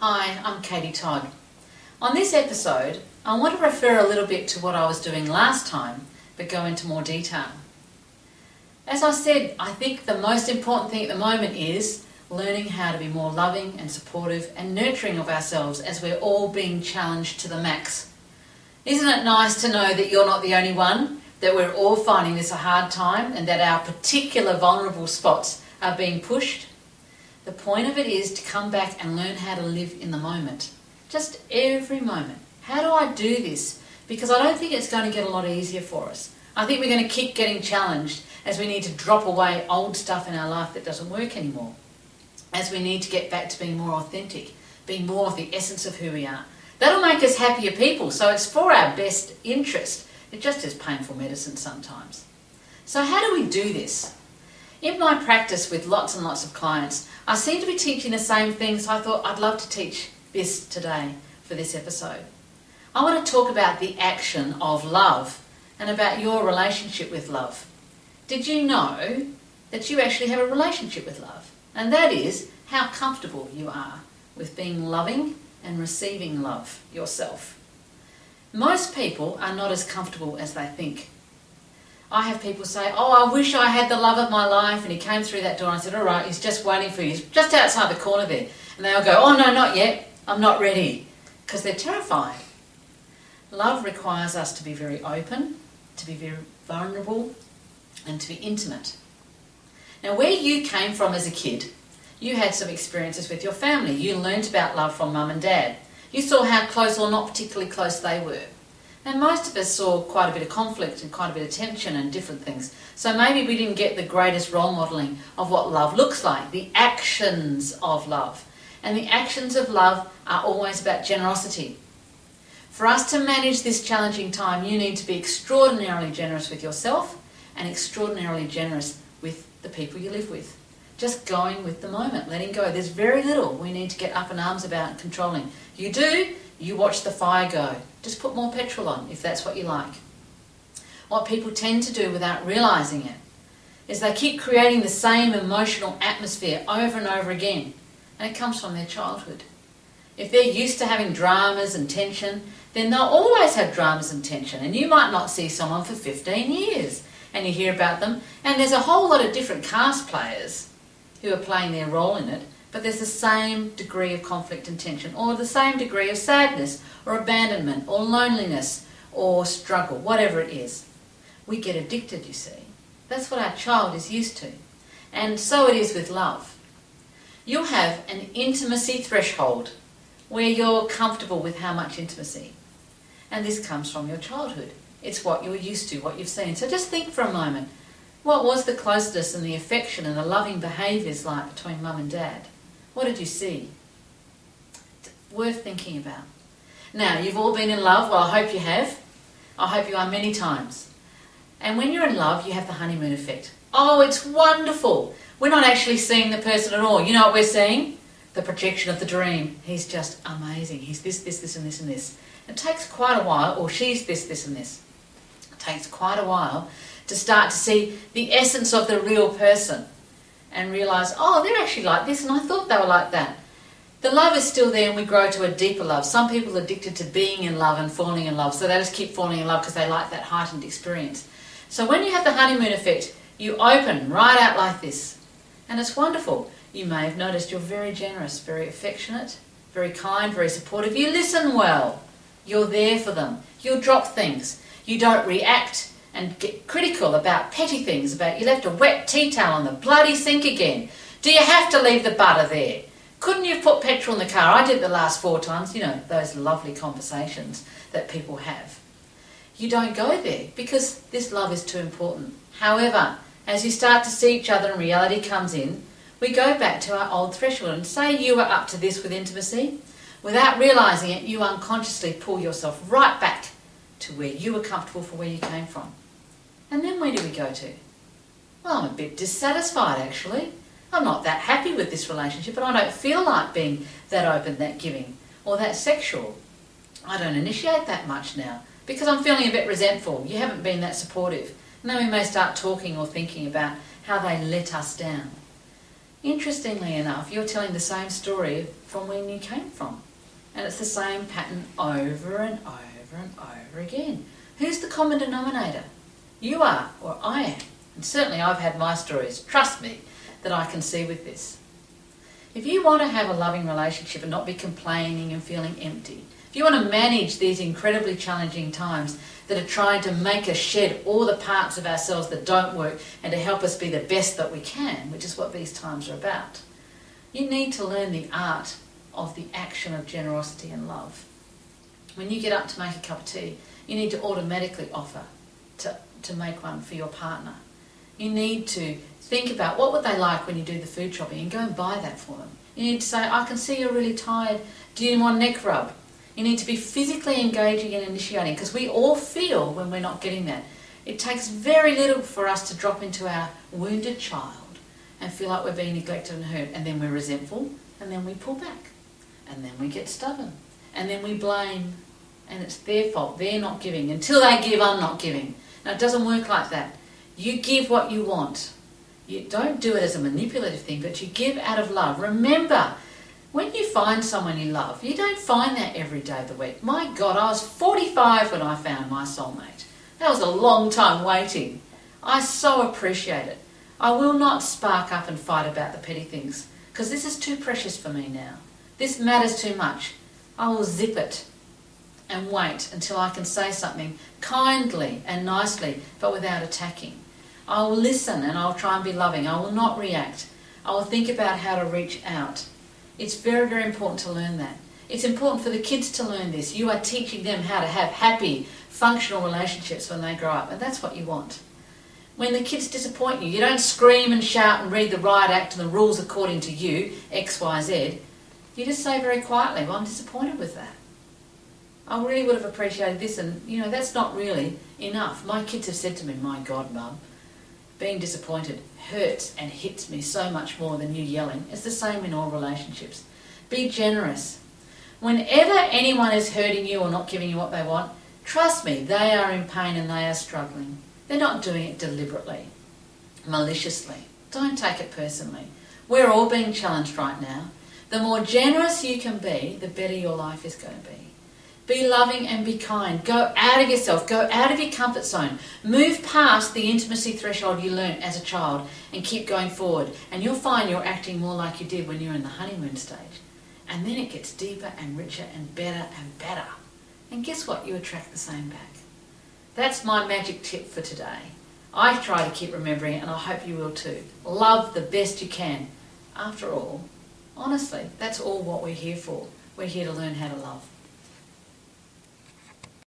Hi, I'm Katie Todd. On this episode, I want to refer a little bit to what I was doing last time, but go into more detail. As I said, I think the most important thing at the moment is learning how to be more loving and supportive and nurturing of ourselves as we're all being challenged to the max. Isn't it nice to know that you're not the only one, that we're all finding this a hard time and that our particular vulnerable spots are being pushed? The point of it is to come back and learn how to live in the moment. Just every moment. How do I do this? Because I don't think it's going to get a lot easier for us. I think we're going to keep getting challenged as we need to drop away old stuff in our life that doesn't work anymore. As we need to get back to being more authentic, being more of the essence of who we are. That'll make us happier people, so it's for our best interest. It just is painful medicine sometimes. So how do we do this? In my practice with lots and lots of clients, I seem to be teaching the same thing, so I thought I'd love to teach this today for this episode. I want to talk about the action of love and about your relationship with love. Did you know that you actually have a relationship with love? And that is how comfortable you are with being loving and receiving love yourself. Most people are not as comfortable as they think. I have people say, oh, I wish I had the love of my life, and he came through that door and I said, all right, he's just waiting for you, he's just outside the corner there. And they'll go, oh no, not yet, I'm not ready, because they're terrified. Love requires us to be very open, to be very vulnerable, and to be intimate. Now, where you came from as a kid, you had some experiences with your family. You learnt about love from mum and dad. You saw how close or not particularly close they were. And most of us saw quite a bit of conflict and quite a bit of tension and different things. So maybe we didn't get the greatest role modelling of what love looks like, the actions of love. And the actions of love are always about generosity. For us to manage this challenging time, you need to be extraordinarily generous with yourself and extraordinarily generous with the people you live with. Just going with the moment, letting go. There's very little we need to get up in arms about and controlling. You do, you watch the fire go. Just put more petrol on if that's what you like. What people tend to do without realising it is they keep creating the same emotional atmosphere over and over again. And it comes from their childhood. If they're used to having dramas and tension, then they'll always have dramas and tension. And you might not see someone for 15 years and you hear about them. And there's a whole lot of different cast players who are playing their role in it, but there's the same degree of conflict and tension, or the same degree of sadness, or abandonment, or loneliness, or struggle, whatever it is. We get addicted, you see. That's what our child is used to. And so it is with love. You'll have an intimacy threshold where you're comfortable with how much intimacy. And this comes from your childhood. It's what you're used to, what you've seen. So just think for a moment. What was the closeness and the affection and the loving behaviours like between mum and dad? What did you see? It's worth thinking about. Now, you've all been in love. Well, I hope you have. I hope you are many times. And when you're in love, you have the honeymoon effect. Oh, it's wonderful. We're not actually seeing the person at all. You know what we're seeing? The projection of the dream. He's just amazing. He's this, and this, and this. It takes quite a while, or she's this, and this. It takes quite a while to start to see the essence of the real person and realise, oh, they're actually like this and I thought they were like that. The love is still there and we grow to a deeper love. Some people are addicted to being in love and falling in love, so they just keep falling in love because they like that heightened experience. So when you have the honeymoon effect, you open right out like this and it's wonderful. You may have noticed you're very generous, very affectionate, very kind, very supportive. You listen well. You're there for them. You'll drop things. You don't react and get critical about petty things, about you left a wet tea towel on the bloody sink again. Do you have to leave the butter there? Couldn't you put petrol in the car? I did the last 4 times. You know, those lovely conversations that people have. You don't go there because this love is too important. However, as you start to see each other and reality comes in, we go back to our old threshold and say you were up to this with intimacy. Without realising it, you unconsciously pull yourself right back to where you were comfortable for where you came from. And then where do we go to? Well, I'm a bit dissatisfied actually. I'm not that happy with this relationship, but I don't feel like being that open, that giving, or that sexual. I don't initiate that much now because I'm feeling a bit resentful. You haven't been that supportive. And then we may start talking or thinking about how they let us down. Interestingly enough, you're telling the same story from when you came from. And it's the same pattern over and over and over again. Who's the common denominator? You are, or I am. And certainly I've had my stories, trust me, that I can see with this. If you want to have a loving relationship and not be complaining and feeling empty, if you want to manage these incredibly challenging times that are trying to make us shed all the parts of ourselves that don't work and to help us be the best that we can, which is what these times are about, you need to learn the art of the action of generosity and love. When you get up to make a cup of tea, you need to automatically offer to make one for your partner. You need to think about what would they like when you do the food shopping and go and buy that for them. You need to say, I can see you're really tired. Do you want a neck rub? You need to be physically engaging and initiating, because we all feel when we're not getting that. It takes very little for us to drop into our wounded child and feel like we're being neglected and hurt, and then we're resentful, and then we pull back, and then we get stubborn, and then we blame, and it's their fault, they're not giving. Until they give, I'm not giving. Now, it doesn't work like that. You give what you want. You don't do it as a manipulative thing, but you give out of love. Remember, when you find someone you love, you don't find that every day of the week. My God, I was 45 when I found my soulmate. That was a long time waiting. I so appreciate it. I will not spark up and fight about the petty things, because this is too precious for me now. This matters too much. I will zip it and wait until I can say something kindly and nicely, but without attacking. I will listen and I'll try and be loving. I will not react. I will think about how to reach out. It's very, very important to learn that. It's important for the kids to learn this. You are teaching them how to have happy, functional relationships when they grow up, and that's what you want. When the kids disappoint you, you don't scream and shout and read the riot act and the rules according to you, X, Y, Z. You just say very quietly, well, I'm disappointed with that. I really would have appreciated this, and that's not really enough. My kids have said to me, my God, Mum, being disappointed hurts and hits me so much more than you yelling. It's the same in all relationships. Be generous. Whenever anyone is hurting you or not giving you what they want, trust me, they are in pain and they are struggling. They're not doing it deliberately, maliciously. Don't take it personally. We're all being challenged right now. The more generous you can be, the better your life is going to be. Be loving and be kind. Go out of yourself. Go out of your comfort zone. Move past the intimacy threshold you learnt as a child and keep going forward. And you'll find you're acting more like you did when you were in the honeymoon stage. And then it gets deeper and richer and better and better. And guess what? You attract the same back. That's my magic tip for today. I try to keep remembering it, and I hope you will too. Love the best you can. After all, honestly, that's all what we're here for. We're here to learn how to love.